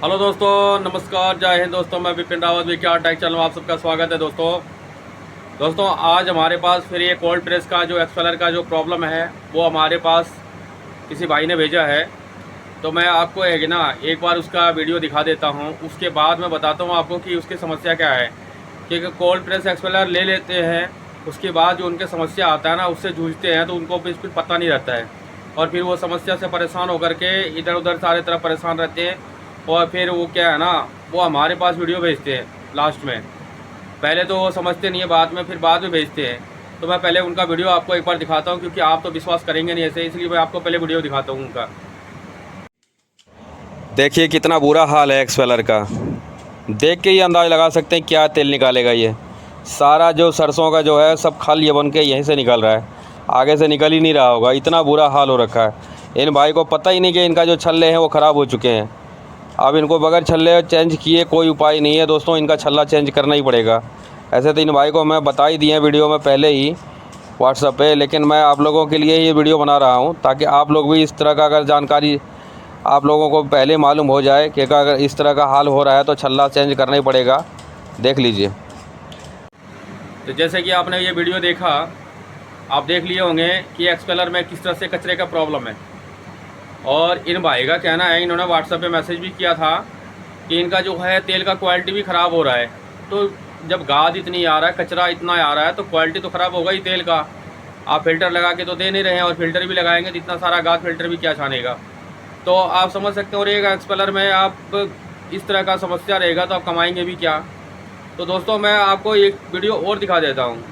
Hello दोस्तों, नमस्कार, जय हिंद दोस्तों। मैं विपिन रावत विक्यार टेक चैनल में आप सबका स्वागत है। दोस्तों आज हमारे पास फिर ये कोल्ड प्रेस का जो एक्सपेलर का जो प्रॉब्लम है वो हमारे पास किसी भाई ने भेजा है। तो मैं आपको एक बार उसका वीडियो दिखा देता हूँ, उसके बाद मैं बताता हूँ आपको कि उसकी समस्या क्या है। क्योंकि कोल्ड प्रेस एक्सपेलर ले लेते हैं, उसके बाद जो उनके समस्या आता है ना, उससे जूझते हैं तो उनको बिल्कुल पता नहीं रहता है, और फिर वो समस्या से परेशान होकर के इधर उधर सारे तरफ परेशान रहते हैं। और फिर वो क्या है ना, वो हमारे पास वीडियो भेजते हैं लास्ट में। पहले तो वो समझते नहीं है, बाद में भेजते हैं। तो मैं पहले उनका वीडियो आपको एक बार दिखाता हूँ, क्योंकि आप तो विश्वास करेंगे नहीं ऐसे, इसलिए मैं आपको पहले वीडियो दिखाता हूँ उनका। देखिए कितना बुरा हाल है एक्सपेलर का। देख के ही अंदाज़ लगा सकते हैं क्या तेल निकालेगा ये। सारा जो सरसों का जो है सब खल ये बन के यहीं से निकल रहा है, आगे से निकल ही नहीं रहा होगा। इतना बुरा हाल हो रखा है। इन भाई को पता ही नहीं कि इनका जो छल्ले हैं वो ख़राब हो चुके हैं। अब इनको बगैर छल्ले चेंज किए कोई उपाय नहीं है दोस्तों, इनका छल्ला चेंज करना ही पड़ेगा। ऐसे तो इन भाई को मैं बता ही दिए हैं वीडियो में पहले ही व्हाट्सएप पे, लेकिन मैं आप लोगों के लिए ये वीडियो बना रहा हूँ ताकि आप लोग भी इस तरह का अगर जानकारी आप लोगों को पहले मालूम हो जाए कि अगर इस तरह का हाल हो रहा है तो छल्ला चेंज करना ही पड़ेगा। देख लीजिए। तो जैसे कि आपने ये वीडियो देखा, आप देख लिए होंगे कि एक्सपेलर में किस तरह से कचरे का प्रॉब्लम है। और इन भाई का कहना है, इन्होंने व्हाट्सएप पे मैसेज भी किया था कि इनका जो है तेल का क्वालिटी भी ख़राब हो रहा है। तो जब गाद इतनी आ रहा है, कचरा इतना आ रहा है, तो क्वालिटी तो ख़राब होगा ही तेल का। आप फ़िल्टर लगा के तो दे नहीं रहे हैं, और फिल्टर भी लगाएंगे तो इतना सारा गाद फिल्टर भी क्या छानेगा। तो आप समझ सकते हो, और एक एक्सपेलर में आप इस तरह का समस्या रहेगा तो आप कमाएंगे भी क्या। तो दोस्तों मैं आपको एक वीडियो और दिखा देता हूँ।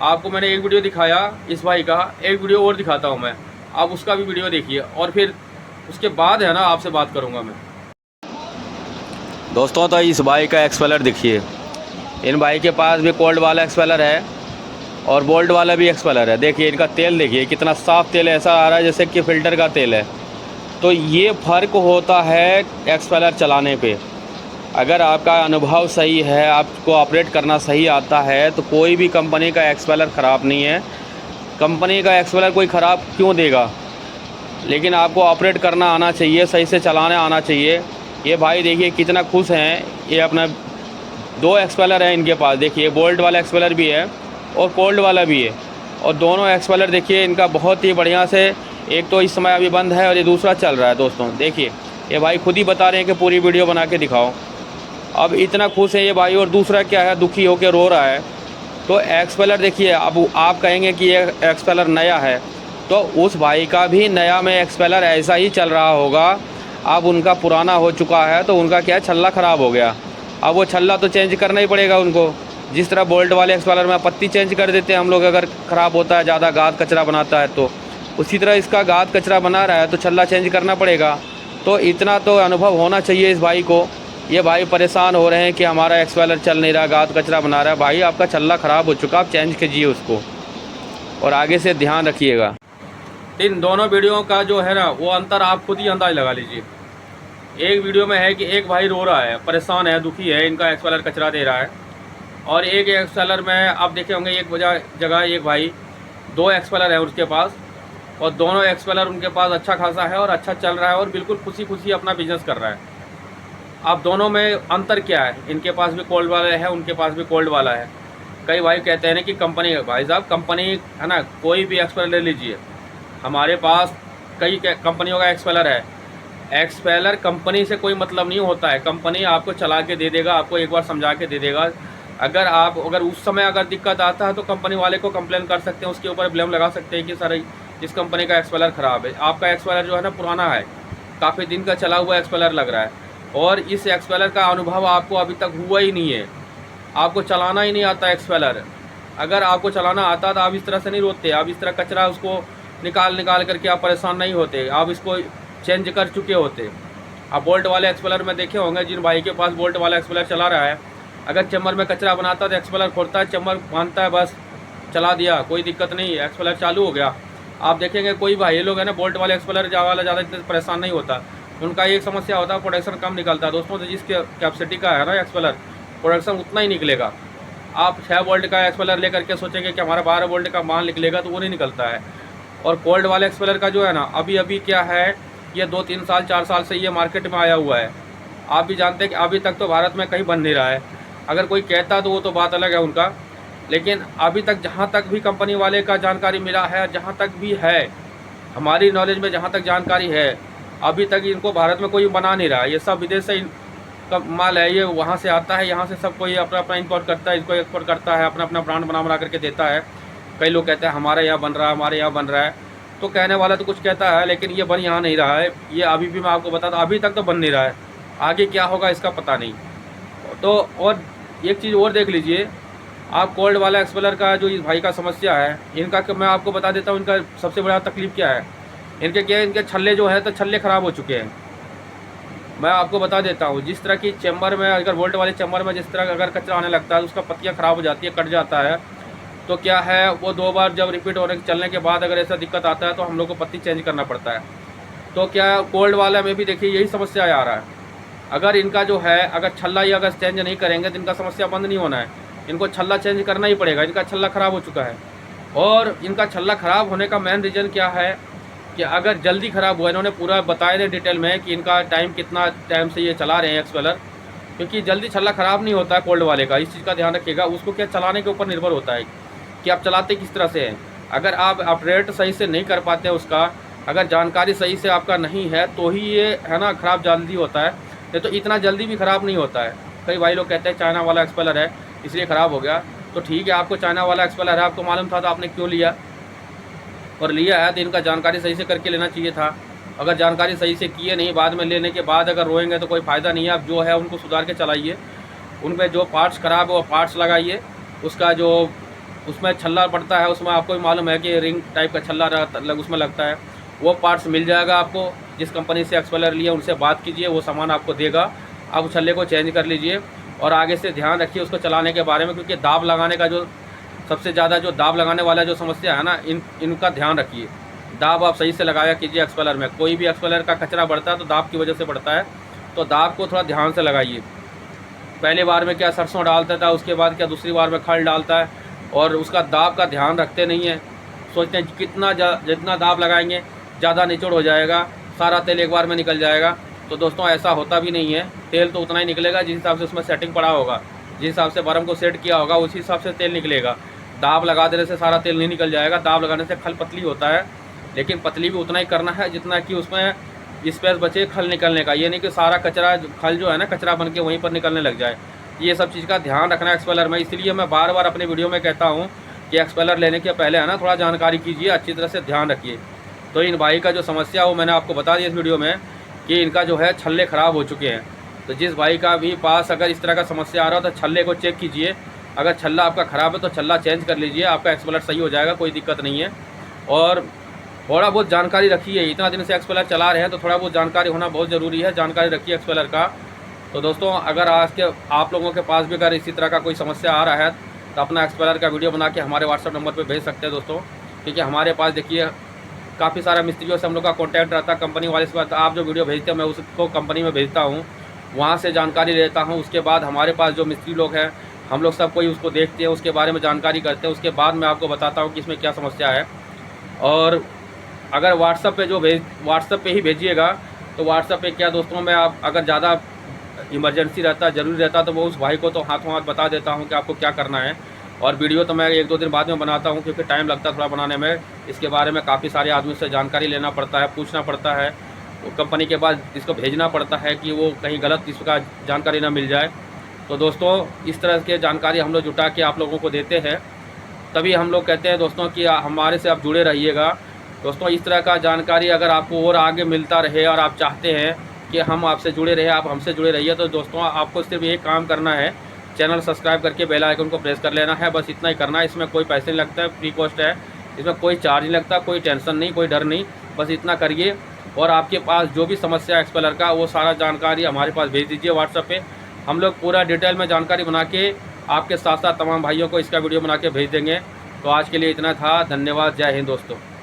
आपको मैंने एक वीडियो दिखाया इस भाई का, एक वीडियो और दिखाता हूँ मैं, आप उसका भी वीडियो देखिए, और फिर उसके बाद है ना आपसे बात करूँगा मैं। दोस्तों तो इस भाई का एक्सपेलर देखिए। इन भाई के पास भी कोल्ड वाला एक्सपेलर है और बोल्ट वाला भी एक्सपेलर है। देखिए इनका तेल देखिए कितना साफ़ तेल, ऐसा आ रहा है जैसे कि फ़िल्टर का तेल है। तो ये फ़र्क होता है एक्सपेलर चलाने पे। अगर आपका अनुभव सही है, आपको ऑपरेट करना सही आता है, तो कोई भी कंपनी का एक्सपेलर ख़राब नहीं है। कंपनी का एक्सपेलर कोई ख़राब क्यों देगा, लेकिन आपको ऑपरेट करना आना चाहिए, सही से चलाना आना चाहिए। ये भाई देखिए कितना खुश हैं। ये अपना 2 एक्सपेलर हैं इनके पास। देखिए बोल्ट वाला एक्सपेलर भी है और कोल्ड वाला भी है, और दोनों एक्सपेलर देखिए इनका बहुत ही बढ़िया से, एक तो इस समय अभी बंद है और ये दूसरा चल रहा है। दोस्तों देखिए ये भाई खुद ही बता रहे हैं कि पूरी वीडियो बना के दिखाओ। अब इतना खुश है ये भाई, और दूसरा क्या है, दुखी होकर रो रहा है। तो एक्सपेलर देखिए, अब आप कहेंगे कि ये एक्सपेलर नया है, तो उस भाई का भी नया में एक्सपेलर ऐसा ही चल रहा होगा। अब उनका पुराना हो चुका है तो उनका क्या है, छल्ला ख़राब हो गया। अब वो छल्ला तो चेंज करना ही पड़ेगा उनको। जिस तरह बोल्ट वाले एक्सपेलर में पत्ती चेंज कर देते हैं हम लोग, अगर ख़राब होता है, ज़्यादा गाद कचरा बनाता है, तो उसी तरह इसका गाद कचरा बना रहा है तो छल्ला चेंज करना पड़ेगा। तो इतना तो अनुभव होना चाहिए इस भाई को। ये भाई परेशान हो रहे हैं कि हमारा एक्सपेलर चल नहीं रहा, गाद कचरा बना रहा है। भाई आपका छल्ला ख़राब हो चुका, आप चेंज कीजिए उसको और आगे से ध्यान रखिएगा। इन दोनों वीडियो का जो है ना, वो अंतर आप खुद ही अंदाज लगा लीजिए। एक वीडियो में है कि एक भाई रो रहा है, परेशान है, दुखी है, इनका एक्सपेलर कचरा दे रहा है। और एक एक्सपेलर में आप देखे होंगे, एक जगह एक भाई 2 एक्सपेलर है उसके पास, और दोनों एक्सपेलर उनके पास अच्छा खासा है और अच्छा चल रहा है, और बिल्कुल खुशी खुशी अपना बिजनेस कर रहा है। अब दोनों में अंतर क्या है, इनके पास भी कोल्ड वाला है, उनके पास भी कोल्ड वाला है। कई भाई कहते हैं ना कि कंपनी, भाई साहब कंपनी है ना, कोई भी एक्सपेलर ले लीजिए। हमारे पास कई कंपनियों का एक्सपेलर है। एक्सपेलर कंपनी से कोई मतलब नहीं होता है, कंपनी आपको चला के दे देगा, आपको एक बार समझा के दे देगा। अगर उस समय अगर दिक्कत आता है तो कंपनी वाले को कंप्लेन कर सकते हैं, उसके ऊपर ब्लेम लगा सकते हैं कि सर इस कंपनी का एक्सपेलर ख़राब है। आपका एक्सपेलर जो है ना पुराना है, काफ़ी दिन का चला हुआ एक्सपेलर लग रहा है, और इस एक्सपेलर का अनुभव आपको अभी तक हुआ ही नहीं है। आपको चलाना ही नहीं आता एक्सपेलर। अगर आपको चलाना आता तो आप इस तरह से नहीं रोते, आप इस तरह कचरा उसको निकाल करके आप परेशान नहीं होते, आप इसको चेंज कर चुके होते। आप बोल्ट वाले एक्सपेलर में देखे होंगे, जिन भाई के पास बोल्ट वाला एक्सपेलर चला रहा है, अगर चैम्बर में कचरा बनाता तो एक्सपेलर खोलता है, चैम्बर बांधता है, बस चला दिया, कोई दिक्कत नहीं, एक्सपेलर चालू हो गया। आप देखेंगे कोई भाई लोग है ना, बोल्ट वाले एक्सपेलर वाला ज़्यादा परेशान नहीं होता। उनका एक समस्या होता है, प्रोडक्शन कम निकलता है। दोस्तों तो जिस कैपेसिटी का है ना एक्सपेलर, प्रोडक्शन उतना ही निकलेगा। आप 6 वोल्ट का एक्सपेलर लेकर के सोचेंगे कि हमारा 12 वोल्ट का माल निकलेगा, तो वो नहीं निकलता है। और कोल्ड वाले एक्सपेलर का जो है ना, अभी क्या है, ये 2-3 साल 4 साल से ये मार्केट में आया हुआ है, आप भी जानते हैं कि अभी तक तो भारत में कहीं बन नहीं रहा है। अगर कोई कहता तो वो तो बात अलग है उनका, लेकिन अभी तक जहाँ तक भी कंपनी वाले का जानकारी मिला है, जहाँ तक भी है हमारी नॉलेज में, जहाँ तक जानकारी है, अभी तक इनको भारत में कोई बना नहीं रहा है। ये सब विदेश से का माल है, ये वहाँ से आता है, यहाँ से सब कोई अपना अपना इंपोर्ट करता है, इसको एक्सपोर्ट करता है, अपना अपना ब्रांड बना बना करके देता है। कई लोग कहते हैं हमारे यहाँ बन रहा है, हमारे यहाँ बन रहा है, तो कहने वाला तो कुछ कहता है, लेकिन ये बन यहाँ नहीं रहा है। ये अभी भी मैं आपको बताता, अभी तक तो बन नहीं रहा है, आगे क्या होगा इसका पता नहीं। तो और एक चीज़ और देख लीजिए आप, कोल्ड वाला एक्सपेलर का जो इस भाई का समस्या है, इनका मैं आपको बता देता हूँ इनका सबसे बड़ा तकलीफ क्या है। इनके क्या है, इनके छल्ले जो है तो छल्ले ख़राब हो चुके हैं। मैं आपको बता देता हूँ, जिस तरह की चैम्बर में, अगर वोल्ट वाले चैम्बर में जिस तरह अगर कचरा आने लगता है तो उसका पत्तियाँ ख़राब हो जाती है, कट जाता है। तो क्या है, वो 2 बार जब रिपीट होने चलने के बाद अगर ऐसा दिक्कत आता है तो हम लोग को पत्ती चेंज करना पड़ता है। तो क्या कोल्ड वाला में भी देखिए यही समस्या आ रहा है। अगर इनका जो है, अगर छल्ला ही अगर चेंज नहीं करेंगे तो इनका समस्या बंद नहीं होना है, इनको छल्ला चेंज करना ही पड़ेगा। इनका छल्ला ख़राब हो चुका है, और इनका छल्ला ख़राब होने का मेन रीज़न क्या है कि अगर जल्दी ख़राब हुआ, इन्होंने पूरा बताया है डिटेल में कि इनका टाइम कितना टाइम से ये चला रहे हैं एक्सपेलर, क्योंकि जल्दी छल्ला ख़राब नहीं होता है कोल्ड वाले का। इस चीज़ का ध्यान रखिएगा। उसको क्या चलाने के ऊपर निर्भर होता है कि आप चलाते किस तरह से हैं। अगर आप ऑपरेट सही से नहीं कर पाते उसका, अगर जानकारी सही से आपका नहीं है, तो ही ये है ना ख़राब जल्दी होता है, नहीं तो इतना जल्दी भी ख़राब नहीं होता है। कई भाई लोग कहते हैं चाइना वाला एक्सपेलर है इसलिए ख़राब हो गया। तो ठीक है, आपको चाइना वाला एक्सपेलर है, आपको मालूम था तो आपने क्यों लिया, और लिया है तो इनका जानकारी सही से करके लेना चाहिए था। अगर जानकारी सही से किए नहीं, बाद में लेने के बाद अगर रोएंगे तो कोई फ़ायदा नहीं है। आप जो है उनको सुधार के चलाइए, उनमें जो पार्ट्स ख़राब है वो पार्ट्स लगाइए। उसका जो उसमें छल्ला पड़ता है, उसमें आपको भी मालूम है कि रिंग टाइप का छल्ला उसमें लगता है, वो पार्ट्स मिल जाएगा आपको। जिस कंपनी से एक्सपेलर लिया उनसे बात कीजिए, वो सामान आपको देगा। आप उस छल्ले को चेंज कर लीजिए, और आगे से ध्यान रखिए उसको चलाने के बारे में, क्योंकि दाब लगाने का जो सबसे ज़्यादा जो दाब लगाने वाला जो समस्या है ना, इनका ध्यान रखिए। दाब आप सही से लगाया कीजिए एक्सपेलर में। कोई भी एक्सपेलर का कचरा बढ़ता है तो दाब की वजह से बढ़ता है, तो दाब को थोड़ा ध्यान से लगाइए। पहले बार में क्या सरसों डालता था, उसके बाद क्या दूसरी बार में खल डालता है, और उसका दाब का ध्यान रखते नहीं है। सोचते हैं कितना जितना दाब लगाएंगे ज़्यादा निचोड़ हो जाएगा, सारा तेल एक बार में निकल जाएगा। तो दोस्तों ऐसा होता भी नहीं है। तेल तो उतना ही निकलेगा जिस हिसाब से उसमें सेटिंग पड़ा होगा, जिस हिसाब से बर्म को सेट किया होगा उसी हिसाब से तेल निकलेगा। दाब लगा देने से सारा तेल नहीं निकल जाएगा। दाब लगाने से खल पतली होता है, लेकिन पतली भी उतना ही करना है जितना कि उसमें स्पेस बचे खल निकलने का। ये नहीं कि सारा कचरा खल जो है ना कचरा बन के वहीं पर निकलने लग जाए। ये सब चीज़ का ध्यान रखना है एक्सपेलर में। इसलिए मैं बार बार अपने वीडियो में कहता हूँ कि एक्सपेलर लेने के पहले है ना थोड़ा जानकारी कीजिए, अच्छी तरह से ध्यान रखिए। तो इन भाई का जो समस्या वो मैंने आपको बता दिया इस वीडियो में कि इनका जो है छल्ले ख़राब हो चुके हैं। तो जिस भाई का भी पास अगर इस तरह का समस्या आ रहा हो तो छल्ले को चेक कीजिए। अगर छल्ला आपका ख़राब है तो छल्ला चेंज कर लीजिए, आपका एक्सपेलर सही हो जाएगा, कोई दिक्कत नहीं है। और थोड़ा बहुत जानकारी रखिए, इतना दिन से एक्सपेलर चला रहे हैं तो थोड़ा बहुत जानकारी होना बहुत ज़रूरी है। जानकारी रखिए एक्सपेलर का। तो दोस्तों अगर आज के आप लोगों के पास भी अगर इसी तरह का कोई समस्या आ रहा है तो अपना एक्सपेलर का वीडियो बना के हमारे व्हाट्सअप नंबर पर भेज सकते हैं दोस्तों, क्योंकि हमारे पास देखिए काफ़ी सारा मिस्त्रियों से हम लोग का कॉन्टैक्ट रहता है। कंपनी वाले से आप जो वीडियो भेजते हैं मैं उसको कंपनी में भेजता हूँ, वहाँ से जानकारी लेता हूँ। उसके बाद हमारे पास जो मिस्त्री लोग हैं हम लोग सब कोई उसको देखते हैं, उसके बारे में जानकारी करते हैं, उसके बाद मैं आपको बताता हूँ कि इसमें क्या समस्या है। और अगर व्हाट्सअप पे ही भेजिएगा तो व्हाट्सअप पे क्या दोस्तों मैं आप अगर ज़्यादा इमरजेंसी रहता, ज़रूरी रहता तो वो उस भाई को तो हाथों हाथ बता देता हूँ कि आपको क्या करना है। और वीडियो तो मैं 1-2 दिन बाद में बनाता हूँ, क्योंकि टाइम लगता है थोड़ा बनाने में। इसके बारे में काफ़ी सारे आदमी से जानकारी लेना पड़ता है, पूछना पड़ता है, वो कंपनी के बाद इसको भेजना पड़ता है कि वो कहीं गलत इसका जानकारी ना मिल जाए। तो दोस्तों इस तरह की जानकारी हम लोग जुटा के आप लोगों को देते हैं, तभी हम लोग कहते हैं दोस्तों कि हमारे से आप जुड़े रहिएगा। दोस्तों इस तरह का जानकारी अगर आपको और आगे मिलता रहे और आप चाहते हैं कि हम आपसे जुड़े रहे, आप हमसे जुड़े रहिए, तो दोस्तों आपको सिर्फ एक काम करना है, चैनल सब्सक्राइब करके बेल आइकन को प्रेस कर लेना है। बस इतना ही करना है। इसमें कोई पैसे नहीं लगता है, फ्री कॉस्ट है, इसमें कोई चार्ज नहीं लगता, कोई टेंशन नहीं, कोई डर नहीं। बस इतना करिए और आपके पास जो भी समस्या एक्सपेलर का वो सारा जानकारी हमारे पास भेज दीजिए व्हाट्सएप पे। हम लोग पूरा डिटेल में जानकारी बना के आपके साथ साथ तमाम भाइयों को इसका वीडियो बना के भेज देंगे। तो आज के लिए इतना था। धन्यवाद। जय हिंद दोस्तों।